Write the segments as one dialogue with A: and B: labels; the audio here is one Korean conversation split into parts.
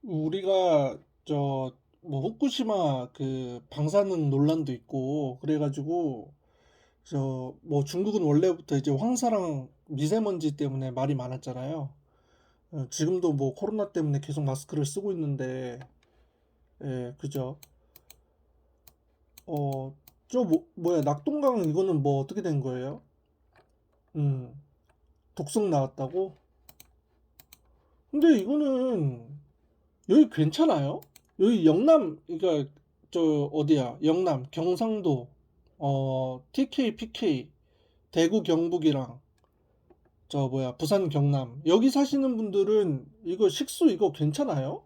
A: 우리가 저 뭐 후쿠시마 그 방사능 논란도 있고 그래가지고 저 뭐 중국은 원래부터 이제 황사랑 미세먼지 때문에 말이 많았잖아요. 지금도 뭐 코로나 때문에 계속 마스크를 쓰고 있는데, 예, 그죠. 저 뭐야, 낙동강 이거는 뭐 어떻게 된 거예요? 음, 독성 나왔다고? 근데 이거는 여기 괜찮아요? 여기 영남, 그러니까 저 어디야? 영남, 경상도, TK, PK, 대구, 경북이랑 저 뭐야, 부산, 경남. 여기 사시는 분들은 이거 식수 이거 괜찮아요?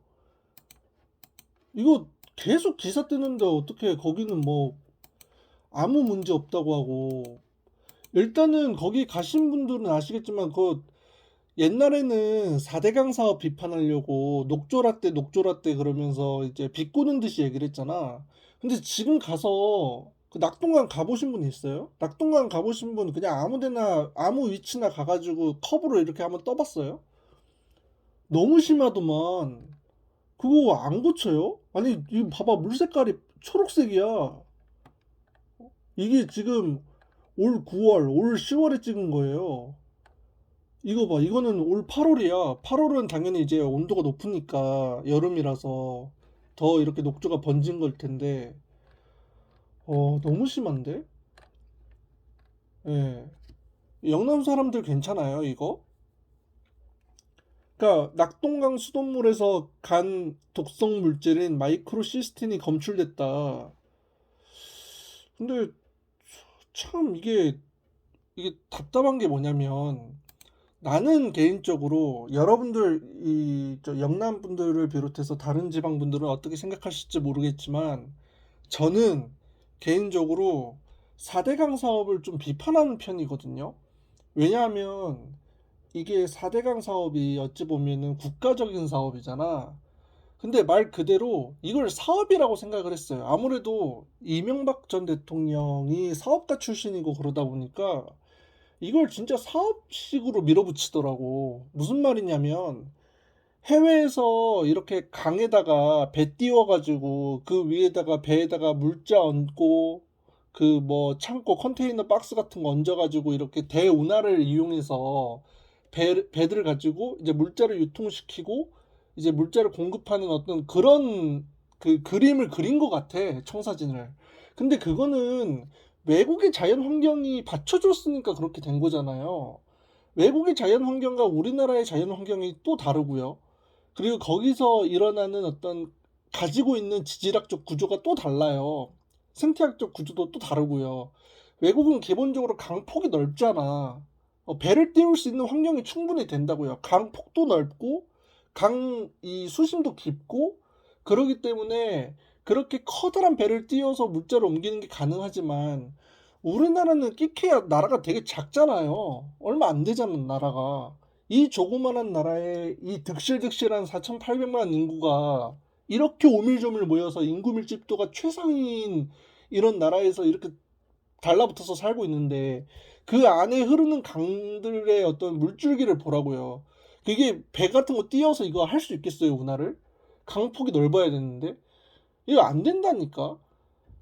A: 이거 계속 기사 뜨는데 어떻게 거기는 뭐 아무 문제 없다고 하고. 일단은 거기 가신 분들은 아시겠지만 그 옛날에는 4대강 사업 비판하려고 녹조라떼 녹조라떼 그러면서 이제 비꼬는 듯이 얘기를 했잖아. 근데 지금 가서 그 낙동강 가보신 분 있어요? 낙동강 가보신 분 그냥 아무 데나 아무 위치나 가가지고 컵으로 이렇게 한번 떠봤어요? 너무 심하더만. 그거 안 고쳐요? 아니 이거 봐봐, 물 색깔이 초록색이야. 이게 지금 올 9월 올 10월에 찍은 거예요. 이거 봐, 이거는 올 8월이야. 8월은 당연히 이제 온도가 높으니까 여름이라서 더 이렇게 녹조가 번진 걸 텐데, 너무 심한데? 예. 영남 사람들 괜찮아요, 이거? 그러니까 낙동강 수돗물에서 간 독성 물질인 마이크로시스틴이 검출됐다. 근데 참 이게 답답한 게 뭐냐면, 나는 개인적으로 여러분들 저 영남 분들을 비롯해서 다른 지방 분들은 어떻게 생각하실지 모르겠지만, 저는 개인적으로 4대강 사업을 좀 비판하는 편이거든요. 왜냐하면 이게 4대강 사업이 어찌 보면은 국가적인 사업이잖아. 근데 말 그대로 이걸 사업이라고 생각을 했어요. 아무래도 이명박 전 대통령이 사업가 출신이고 그러다 보니까 이걸 진짜 사업식으로 밀어붙이더라고. 무슨 말이냐면 해외에서 이렇게 강에다가 배 띄워가지고 그 위에다가 배에다가 물자 얹고 그 뭐 창고 컨테이너 박스 같은 거 얹어가지고 이렇게 대운하를 이용해서 배들을 가지고 이제 물자를 유통시키고 이제 물자를 공급하는 어떤 그런 그 그림을 그린 것 같아, 청사진을. 근데 그거는 외국의 자연 환경이 받쳐줬으니까 그렇게 된 거잖아요. 외국의 자연 환경과 우리나라의 자연 환경이 또 다르고요. 그리고 거기서 일어나는 어떤 가지고 있는 지질학적 구조가 또 달라요. 생태학적 구조도 또 다르고요. 외국은 기본적으로 강폭이 넓잖아. 배를 띄울 수 있는 환경이 충분히 된다고요. 강폭도 넓고 강 이 수심도 깊고 그러기 때문에 그렇게 커다란 배를 띄워서 물자를 옮기는 게 가능하지만 우리나라는 끼케야 나라가 되게 작잖아요. 얼마 안 되잖아, 나라가. 이 조그만한 나라에 이 득실득실한 4,800만 인구가 이렇게 오밀조밀 모여서 인구 밀집도가 최상인 이런 나라에서 이렇게 달라붙어서 살고 있는데 그 안에 흐르는 강들의 어떤 물줄기를 보라고요. 그게 배 같은 거 띄어서 이거 할 수 있겠어요, 운하를? 강폭이 넓어야 되는데 이거 안 된다니까.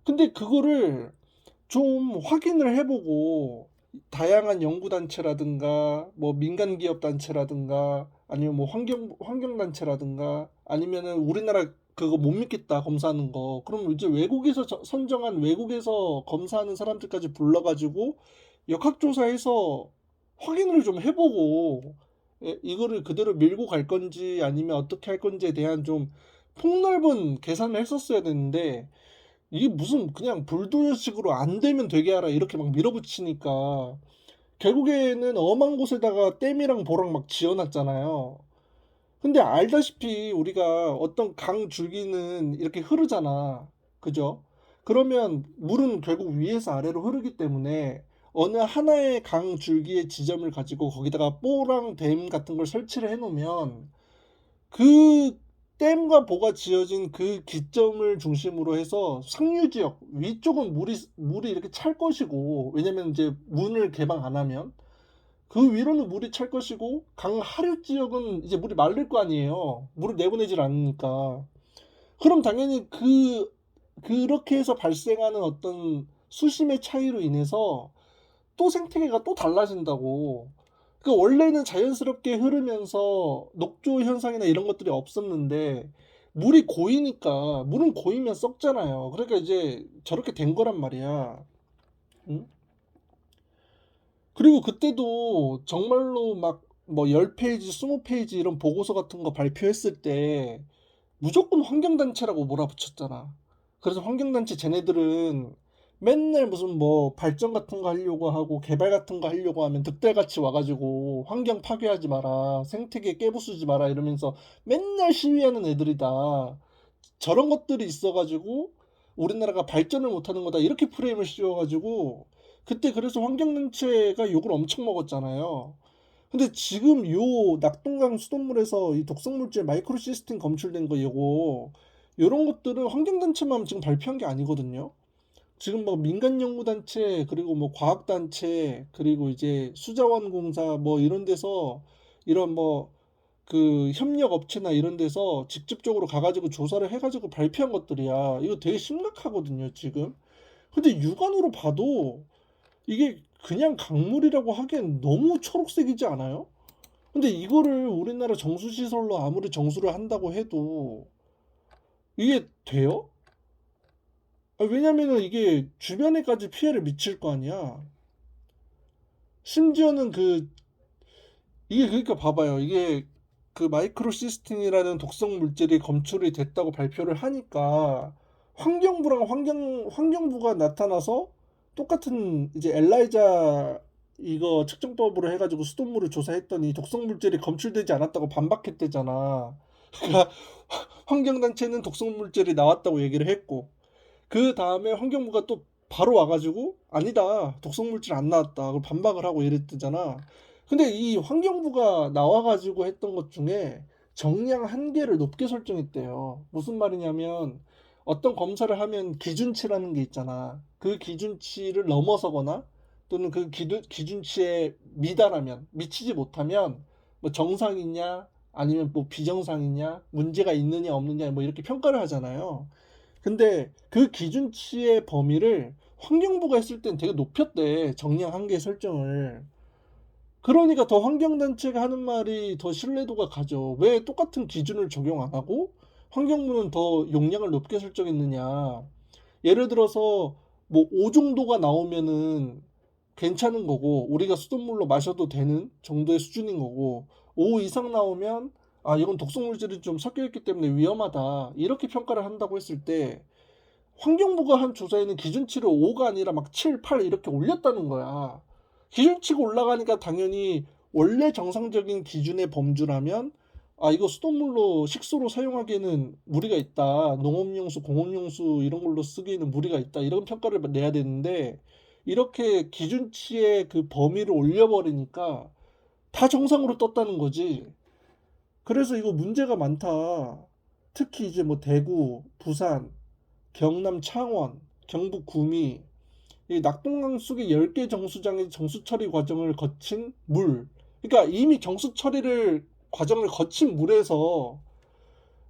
A: 근데 그거를 좀 확인을 해보고 다양한 연구단체라든가 뭐 민간기업단체라든가 아니면 뭐 환경단체라든가 아니면은 우리나라 그거 못 믿겠다 검사하는 거 그럼 이제 외국에서 선정한 외국에서 검사하는 사람들까지 불러가지고 역학조사해서 확인을 좀 해보고, 이거를 그대로 밀고 갈 건지 아니면 어떻게 할 건지에 대한 좀 폭넓은 계산을 했었어야 되는데 이게 무슨 그냥 불도저식으로 안 되면 되게 하라 이렇게 막 밀어붙이니까 결국에는 엄한 곳에다가 댐이랑 보랑 막 지어놨잖아요. 근데 알다시피 우리가 어떤 강 줄기는 이렇게 흐르잖아. 그죠? 그러면 물은 결국 위에서 아래로 흐르기 때문에 어느 하나의 강 줄기의 지점을 가지고 거기다가 뽀랑 댐 같은 걸 설치를 해놓으면 그 댐과 보가 지어진 그 기점을 중심으로 해서 상류 지역 위쪽은 물이 이렇게 찰 것이고, 왜냐면 이제 문을 개방 안 하면 그 위로는 물이 찰 것이고 강 하류 지역은 이제 물이 마를 거 아니에요. 물을 내보내질 않으니까. 그럼 당연히 그렇게 해서 발생하는 어떤 수심의 차이로 인해서 또 생태계가 또 달라진다고. 그 원래는 자연스럽게 흐르면서 녹조 현상이나 이런 것들이 없었는데 물이 고이니까 물은 고이면 썩잖아요. 그러니까 이제 저렇게 된 거란 말이야. 응? 그리고 그때도 정말로 막 뭐 10페이지, 20페이지 이런 보고서 같은 거 발표했을 때 무조건 환경단체라고 몰아붙였잖아. 그래서 환경단체 쟤네들은 맨날 무슨 뭐 발전 같은 거 하려고 하고 개발 같은 거 하려고 하면 득달같이 와가지고 환경 파괴하지 마라, 생태계 깨부수지 마라 이러면서 맨날 시위하는 애들이다. 저런 것들이 있어가지고 우리나라가 발전을 못하는 거다 이렇게 프레임을 씌워가지고 그때 그래서 환경단체가 욕을 엄청 먹었잖아요. 근데 지금 요 낙동강 수돗물에서 이 독성물질 마이크로시스틴 검출된 거 이거 요런 것들은 환경단체만 지금 발표한 게 아니거든요. 지금 뭐 민간연구단체 그리고 뭐 과학단체 그리고 이제 수자원공사 뭐 이런 데서 이런 뭐 그 협력 업체나 이런 데서 직접적으로 가가지고 조사를 해가지고 발표한 것들이야. 이거 되게 심각하거든요, 지금. 근데 육안으로 봐도 이게 그냥 강물이라고 하기엔 너무 초록색이지 않아요? 근데 이거를 우리나라 정수시설로 아무리 정수를 한다고 해도 이게 돼요? 왜냐면은 이게 주변에까지 피해를 미칠 거 아니야. 심지어는 이게 그러니까 봐봐요. 이게 그 마이크로시스틴이라는 독성 물질이 검출이 됐다고 발표를 하니까 환경부가 나타나서 똑같은 이제 엘라이자 이거 측정법으로 해가지고 수돗물을 조사했더니 독성 물질이 검출되지 않았다고 반박했대잖아. 그러니까 환경단체는 독성 물질이 나왔다고 얘기를 했고 그 다음에 환경부가 또 바로 와가지고 아니다 독성 물질 안 나왔다 그걸 반박을 하고 이랬잖아. 근데 이 환경부가 나와가지고 했던 것 중에 정량 한계를 높게 설정했대요. 무슨 말이냐면 어떤 검사를 하면 기준치라는 게 있잖아. 그 기준치를 넘어서거나 또는 그 기준치에 미달하면 미치지 못하면 뭐 정상이냐 아니면 뭐 비정상이냐 문제가 있느냐 없느냐 뭐 이렇게 평가를 하잖아요. 근데 그 기준치의 범위를 환경부가 했을 땐 되게 높였대. 정량 한계 설정을. 그러니까 더 환경단체가 하는 말이 더 신뢰도가 가죠. 왜 똑같은 기준을 적용 안 하고 환경부는 더 용량을 높게 설정했느냐. 예를 들어서 뭐 5 정도가 나오면은 괜찮은 거고 우리가 수돗물로 마셔도 되는 정도의 수준인 거고 5 이상 나오면 아 이건 독성물질이 좀 섞여 있기 때문에 위험하다. 이렇게 평가를 한다고 했을 때 환경부가 한 조사에는 기준치를 5가 아니라 막 7, 8 이렇게 올렸다는 거야. 기준치가 올라가니까 당연히 원래 정상적인 기준의 범주라면 아 이거 수돗물로 식수로 사용하기에는 무리가 있다. 농업용수, 공업용수 이런 걸로 쓰기에는 무리가 있다. 이런 평가를 내야 되는데 이렇게 기준치의 그 범위를 올려버리니까 다 정상으로 떴다는 거지. 그래서 이거 문제가 많다. 특히 이제 뭐 대구, 부산, 경남 창원, 경북 구미, 이 낙동강 속의 10개 정수장의 정수 처리 과정을 거친 물. 그러니까 이미 정수 처리를 과정을 거친 물에서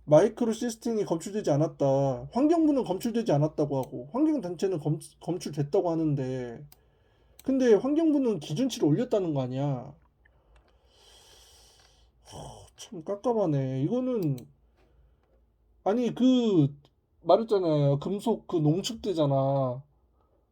A: 마이크로시스틴이 검출되지 않았다. 환경부는 검출되지 않았다고 하고 환경단체는 검출됐다고 하는데 근데 환경부는 기준치를 올렸다는 거 아니야. 참 깝깝하네. 이거는 아니 말했잖아요. 금속 그 농축되잖아.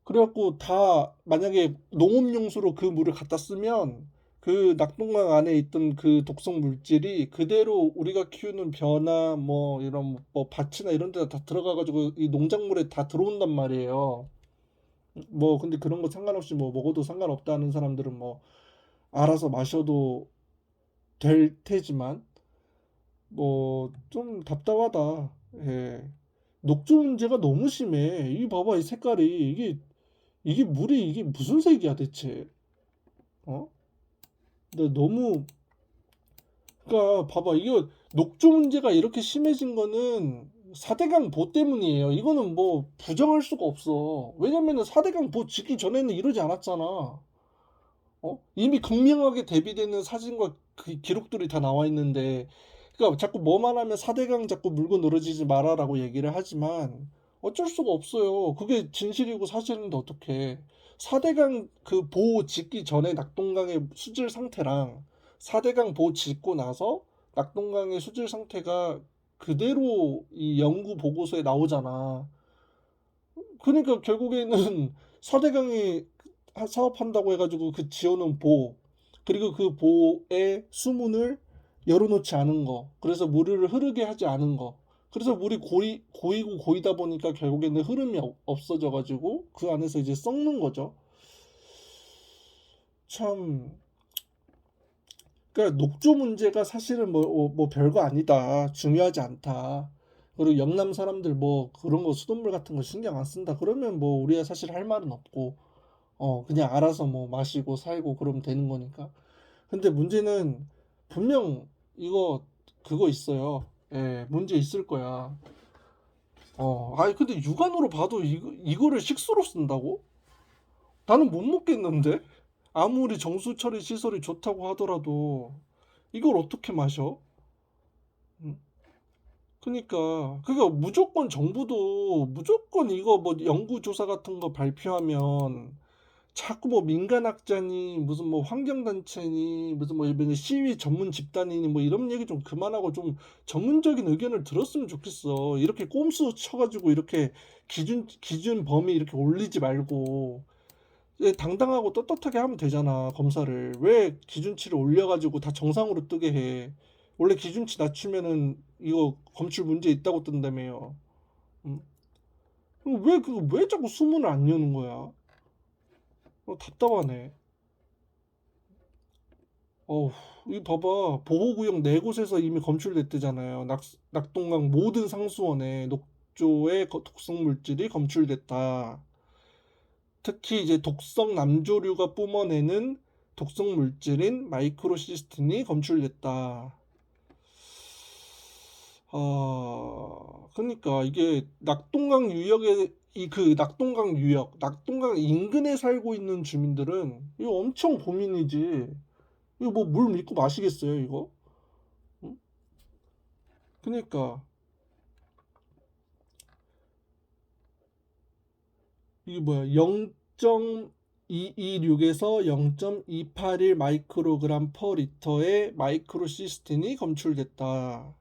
A: 그래갖고 다 만약에 농업용수로 그 물을 갖다 쓰면 그 낙동강 안에 있던 그 독성 물질이 그대로 우리가 키우는 벼나 뭐 이런 뭐 밭이나 이런 데다 다 들어가가지고 이 농작물에 다 들어온단 말이에요. 뭐 근데 그런 거 상관없이 뭐 먹어도 상관없다는 사람들은 뭐 알아서 마셔도 될 테지만 뭐 좀 답답하다. 예. 녹조 문제가 너무 심해. 이 봐봐 이 색깔이 이게 물이 이게 무슨 색이야 대체? 어? 근데 너무 그러니까 봐봐 이거 녹조 문제가 이렇게 심해진 거는 4대강 보 때문이에요. 이거는 뭐 부정할 수가 없어. 왜냐면은 4대강 보 짓기 전에는 이러지 않았잖아. 이미 극명하게 대비되는 사진과 그 기록들이 다 나와 있는데, 그러니까 자꾸 뭐만 하면 4대강 자꾸 물고 늘어지지 마라라고 얘기를 하지만 어쩔 수가 없어요. 그게 진실이고 사실인데 어떡해. 4대강 그 보호 짓기 전에 낙동강의 수질 상태랑 4대강 보호 짓고 나서 낙동강의 수질 상태가 그대로 이 연구 보고서에 나오잖아. 그러니까 결국에는 4대강이 사업한다고 해가지고 그 지어놓은 보, 그리고 그 보에 수문을 열어놓지 않은 거, 그래서 물을 흐르게 하지 않은 거, 그래서 물이 고이고 고이다 보니까 결국에는 흐름이 없어져가지고 그 안에서 이제 썩는 거죠. 참, 그러니까 녹조 문제가 사실은 뭐 별거 아니다, 중요하지 않다. 그리고 영남 사람들 뭐 그런 거 수돗물 같은 거 신경 안 쓴다. 그러면 뭐 우리가 사실 할 말은 없고, 그냥 알아서 뭐 마시고 살고 그러면 되는 거니까. 근데 문제는 분명 이거 그거 있어요. 예, 문제 있을 거야. 아니 근데 육안으로 봐도 이거를 식수로 쓴다고? 나는 못 먹겠는데? 아무리 정수 처리 시설이 좋다고 하더라도 이걸 어떻게 마셔? 음, 그러니까 무조건 정부도 무조건 이거 뭐 연구조사 같은 거 발표하면 자꾸 뭐 민간학자니 무슨 뭐 환경단체니 무슨 뭐 이번에 시위 전문 집단이니 뭐 이런 얘기 좀 그만하고 좀 전문적인 의견을 들었으면 좋겠어. 이렇게 꼼수 쳐가지고 이렇게 기준 범위 이렇게 올리지 말고 당당하고 떳떳하게 하면 되잖아. 검사를 왜 기준치를 올려가지고 다 정상으로 뜨게 해. 원래 기준치 낮추면은 이거 검출 문제 있다고 뜬다며요. 음. 왜 자꾸 수문을 안 여는 거야? 답답하네. 어우, 이 봐봐. 보호구역 네 곳에서 이미 검출됐대잖아요. 낙동강 모든 상수원에 녹조의 독성 물질이 검출됐다. 특히 이제 독성 남조류가 뿜어내는 독성 물질인 마이크로시스틴이 검출됐다. 그러니까 이게 낙동강 유역에 이 그 낙동강 유역, 낙동강 인근에 살고 있는 주민들은 이거 엄청 고민이지. 이거 뭐 물 믿고 마시겠어요, 이거? 응? 그러니까 이게 뭐야? 0.226에서 0.281 마이크로그램 퍼 리터의 마이크로시스틴이 검출됐다.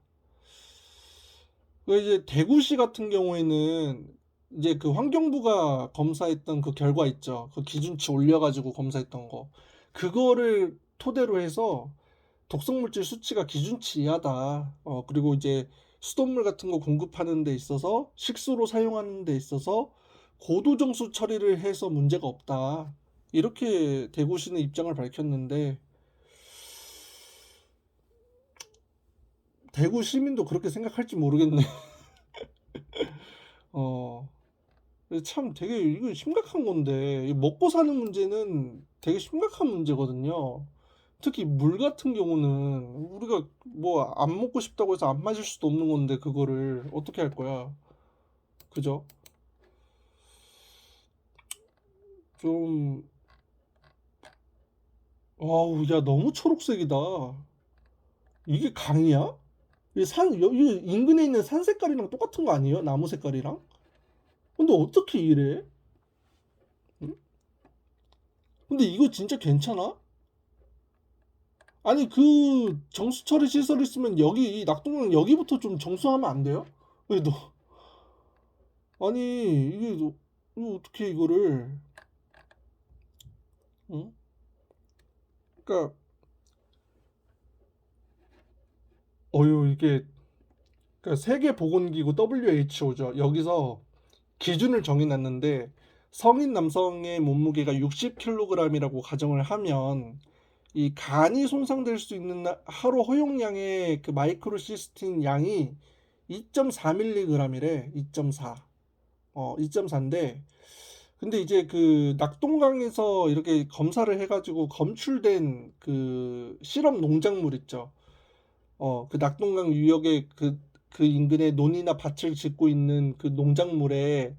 A: 그 이제 대구시 같은 경우에는 이제 그 환경부가 검사했던 그 결과 있죠. 그 기준치 올려가지고 검사했던 거. 그거를 토대로 해서 독성물질 수치가 기준치 이하다. 그리고 이제 수돗물 같은 거 공급하는 데 있어서 식수로 사용하는 데 있어서 고도정수 처리를 해서 문제가 없다. 이렇게 대구시는 입장을 밝혔는데 대구 시민도 그렇게 생각할지 모르겠네. 어, 참 되게 이거 심각한 건데 이 먹고 사는 문제는 되게 심각한 문제거든요. 특히 물 같은 경우는 우리가 뭐 안 먹고 싶다고 해서 안 마실 수도 없는 건데 그거를 어떻게 할 거야? 그죠? 좀 아우 야 너무 초록색이다. 이게 강이야? 이 인근에 있는 산 색깔이랑 똑같은 거 아니에요? 나무 색깔이랑? 근데 어떻게 이래? 응? 근데 이거 진짜 괜찮아? 아니 그 정수 처리 시설 있으면 여기 이 낙동강 여기부터 좀 정수하면 안 돼요? 왜 너? 아니 이거 어떻게 이거를? 응? 그러니까 이게 그러니까 세계보건기구 WHO죠. 여기서 기준을 정해놨는데 성인 남성의 몸무게가 60kg이라고 가정을 하면 이 간이 손상될 수 있는 하루 허용량의 그 마이크로시스틴 양이 2.4mg이래. 2.4. 2.4인데 근데 이제 그 낙동강에서 이렇게 검사를 해가지고 검출된 그 실험 농작물 있죠. 그 낙동강 유역의 그 인근에 논이나 밭을 짓고 있는 그 농작물에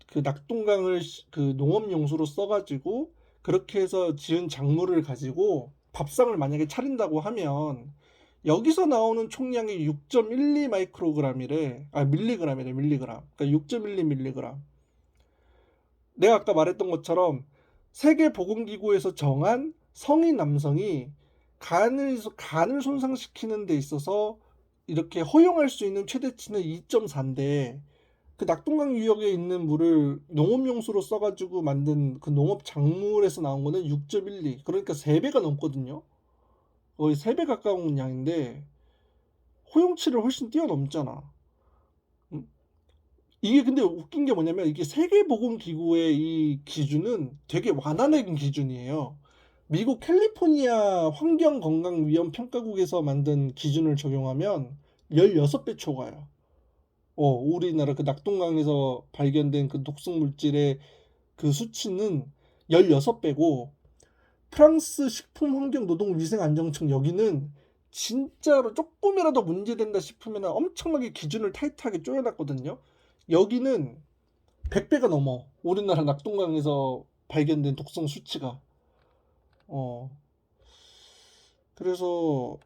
A: 그 낙동강을 그 농업용수로 써가지고 그렇게 해서 지은 작물을 가지고 밥상을 만약에 차린다고 하면 여기서 나오는 총량이 6.12 마이크로그램이래. 아, 밀리그램이래, 밀리그램. 그러니까 6.12 밀리그램. 내가 아까 말했던 것처럼 세계보건기구에서 정한 성인 남성이 간을 손상시키는 데 있어서 이렇게 허용할 수 있는 최대치는 2.4인데 그 낙동강 유역에 있는 물을 농업용수로 써가지고 만든 그 농업 작물에서 나온 거는 6.12. 그러니까 3배가 넘거든요. 거의 3배 가까운 양인데 허용치를 훨씬 뛰어넘잖아. 음, 이게 근데 웃긴 게 뭐냐면 이게 세계보건기구의 이 기준은 되게 완화된 기준이에요. 미국 캘리포니아 환경건강위험평가국에서 만든 기준을 적용하면 16배 초과야. 우리나라 그 낙동강에서 발견된 그 독성 물질의 그 수치는 16배고 프랑스 식품환경노동위생안정청 여기는 진짜로 조금이라도 문제된다 싶으면 엄청나게 기준을 타이트하게 쪼여놨거든요. 여기는 100배가 넘어. 우리나라 낙동강에서 발견된 독성 수치가. 어. 그래서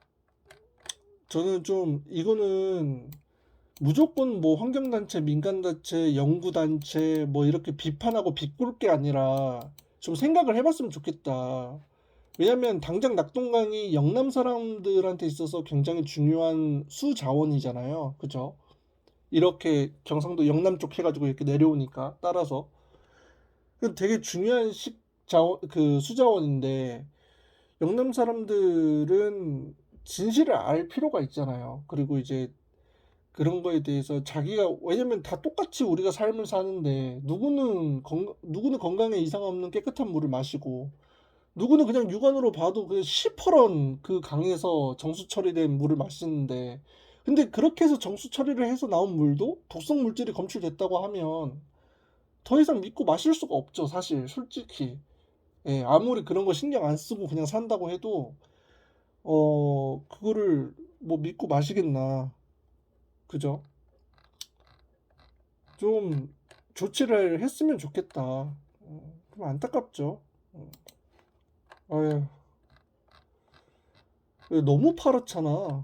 A: 저는 좀 이거는 무조건 뭐 환경단체, 민간단체, 연구단체 뭐 이렇게 비판하고 비꼴 게 아니라 좀 생각을 해봤으면 좋겠다. 왜냐면 당장 낙동강이 영남 사람들한테 있어서 굉장히 중요한 수자원이잖아요. 그죠? 이렇게 경상도 영남 쪽 해가지고 이렇게 내려오니까 따라서 되게 중요한 식자원 그 수자원인데 영남 사람들은 진실을 알 필요가 있잖아요. 그리고 이제 그런 거에 대해서 자기가 왜냐면 다 똑같이 우리가 삶을 사는데 누구는 건강에 이상 없는 깨끗한 물을 마시고 누구는 그냥 육안으로 봐도 그 시퍼런 그 강에서 정수 처리된 물을 마시는데 근데 그렇게 해서 정수 처리를 해서 나온 물도 독성 물질이 검출됐다고 하면 더 이상 믿고 마실 수가 없죠, 사실 솔직히. 예, 아무리 그런 거 신경 안 쓰고 그냥 산다고 해도 그거를 뭐 믿고 마시겠나. 그죠? 좀 조치를 했으면 좋겠다. 좀 안타깝죠. 어, 아유, 너무 파랗잖아.